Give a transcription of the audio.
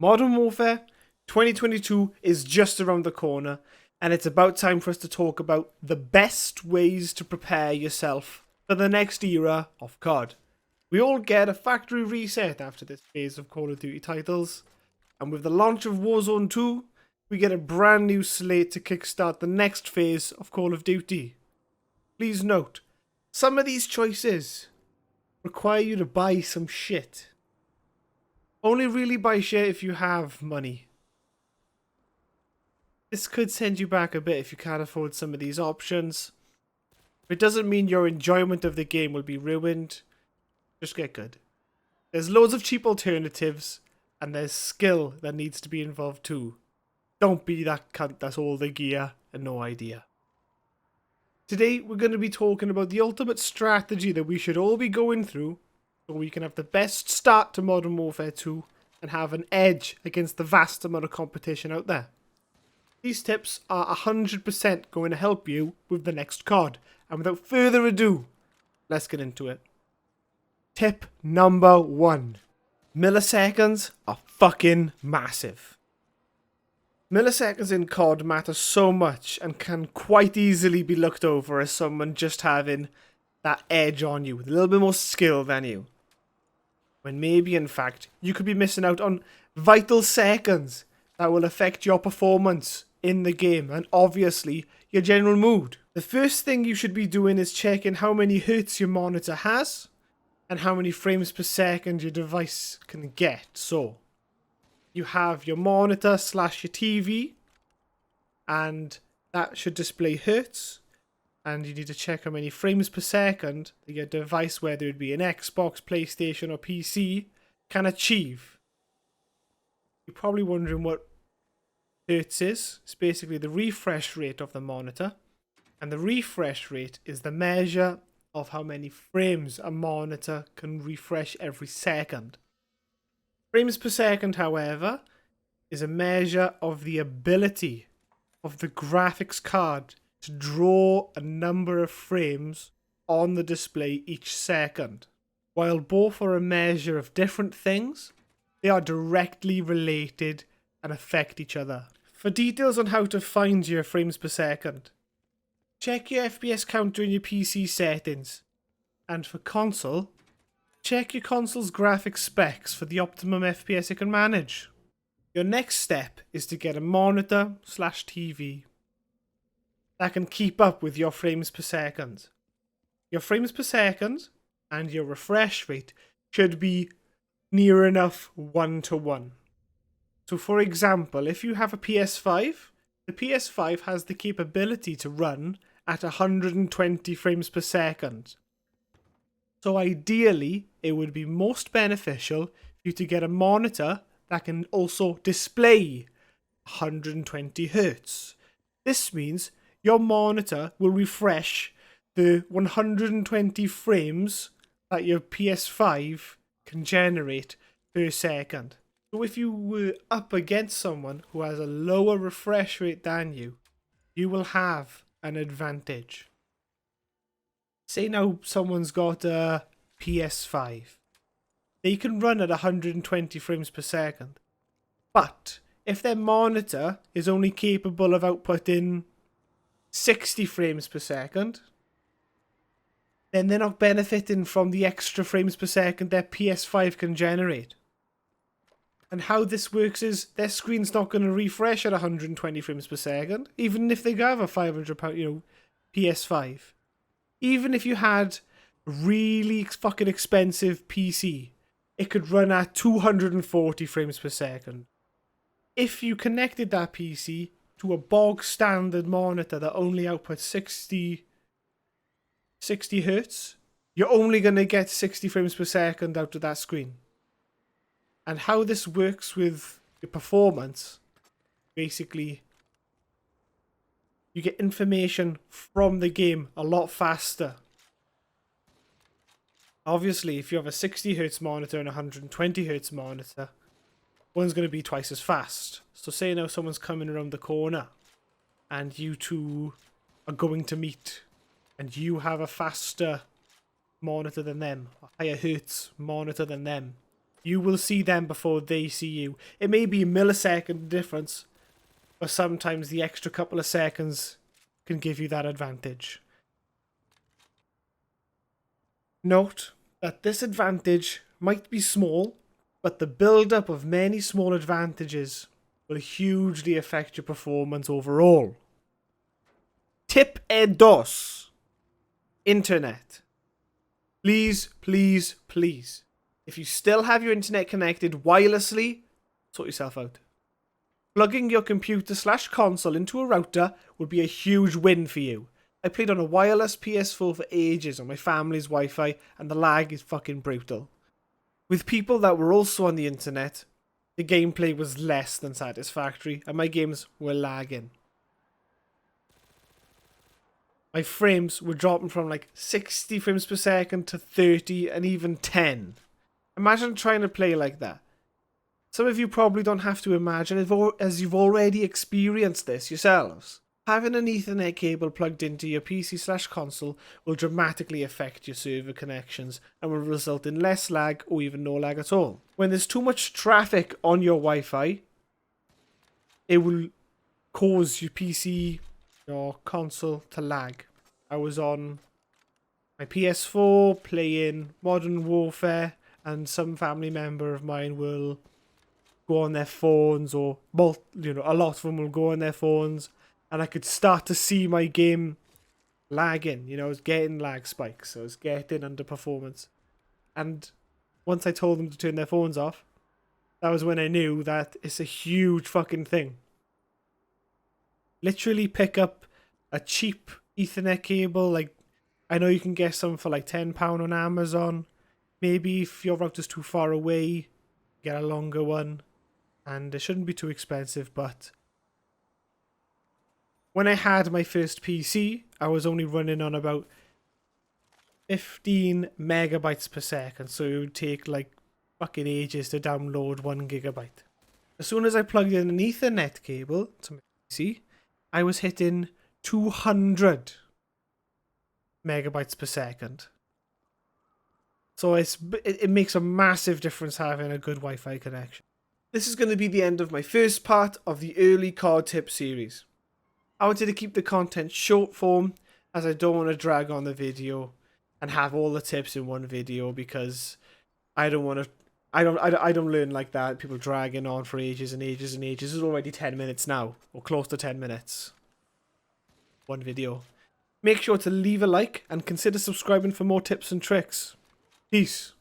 Modern Warfare 2022 is just around the corner, and it's about time for us to talk about the best ways to prepare yourself for the next era of COD. We all get a factory reset after this phase of Call of Duty titles, and with the launch of Warzone 2, we get a brand new slate to kickstart the next phase of Call of Duty. Please note, some of these choices require you to buy some shit. Only really buy shit if you have money. This could send you back a bit if you can't afford some of these options. It doesn't mean your enjoyment of the game will be ruined. Just get good. There's loads of cheap alternatives, and there's skill that needs to be involved too. Don't be that cunt that's all the gear and no idea. Today we're going to be talking about the ultimate strategy that we should all be going through so we can have the best start to Modern Warfare 2 and have an edge against the vast amount of competition out there. These tips are 100% going to help you with the next COD, and without further ado, let's get into it. Tip number 1. Milliseconds are fucking massive. Milliseconds in COD matter so much and can quite easily be looked over as someone just having that edge on you with a little bit more skill than you. When maybe, in fact, you could be missing out on vital seconds that will affect your performance in the game and obviously your general mood. The first thing you should be doing is checking how many hertz your monitor has and how many frames per second your device can get. So, you have your monitor / your TV, and that should display hertz, and you need to check how many frames per second that your device, whether it be an Xbox, PlayStation or PC, can achieve. You're probably wondering what hertz is. It's basically the refresh rate of the monitor, and the refresh rate is the measure of how many frames a monitor can refresh every second. Frames per second, however, is a measure of the ability of the graphics card to draw a number of frames on the display each second. While both are a measure of different things, they are directly related and affect each other. For details on how to find your frames per second, check your FPS counter in your PC settings, and for console, check your console's graphics specs for the optimum FPS it can manage. Your next step is to get a monitor / TV that can keep up with your frames per second. Your frames per second and your refresh rate should be near enough 1-to-1. So for example, if you have a PS5, the PS5 has the capability to run at 120 frames per second. So ideally, it would be most beneficial for you to get a monitor that can also display 120 Hz. This means your monitor will refresh the 120 frames that your PS5 can generate per second. So if you were up against someone who has a lower refresh rate than you, you will have an advantage. Say now someone's got a PS5. They can run at 120 frames per second. But if their monitor is only capable of outputting 60 frames per second, then they're not benefiting from the extra frames per second their PS5 can generate. And how this works is their screen's not going to refresh at 120 frames per second, even if they have a £500, PS5. Even if you had a really fucking expensive PC, it could run at 240 frames per second. If you connected that PC to a bog standard monitor that only outputs 60 Hz, you're only going to get 60 frames per second out of that screen. And how this works with your performance, basically, you get information from the game a lot faster. Obviously, if you have a 60 Hz monitor and a 120 Hz monitor, one's going to be twice as fast. So say now someone's coming around the corner and you two are going to meet and you have a faster monitor than them, a higher Hertz monitor than them. You will see them before they see you. It may be a millisecond difference, but sometimes the extra couple of seconds can give you that advantage. Note that this advantage might be small, but the build-up of many small advantages will hugely affect your performance overall. Tip dos. Internet. Please, please, please. If you still have your internet connected wirelessly, sort yourself out. Plugging your computer/console into a router would be a huge win for you. I played on a wireless PS4 for ages on my family's Wi-Fi, and the lag is fucking brutal. With people that were also on the internet, the gameplay was less than satisfactory, and my games were lagging. My frames were dropping from like 60 frames per second to 30 and even 10. Imagine trying to play like that. Some of you probably don't have to imagine as you've already experienced this yourselves. Having an Ethernet cable plugged into your PC/console will dramatically affect your server connections and will result in less lag or even no lag at all. When there's too much traffic on your Wi-Fi, it will cause your PC or console to lag. I was on my PS4 playing Modern Warfare, and some family member of mine will go on their phones, or a lot of them will go on their phones, and I could start to see my game lagging. I was getting lag spikes. I was getting underperformance. And once I told them to turn their phones off, that was when I knew that it's a huge fucking thing. Literally pick up a cheap Ethernet cable. Like, I know you can get some for like £10 on Amazon. Maybe if your router's too far away, get a longer one. And it shouldn't be too expensive, but when I had my first PC, I was only running on about 15 megabytes per second, so it would take like fucking ages to download 1 gigabyte. As soon as I plugged in an Ethernet cable to my PC, I was hitting 200 megabytes per second. So it makes a massive difference having a good Wi-Fi connection. This is going to be the end of my first part of the early COD tip series. I wanted to keep the content short form, as I don't want to drag on the video and have all the tips in one video, because I don't want to. I don't learn like that. People dragging on for ages and ages and ages. It's already 10 minutes now, or close to 10 minutes. One video. Make sure to leave a like and consider subscribing for more tips and tricks. Peace.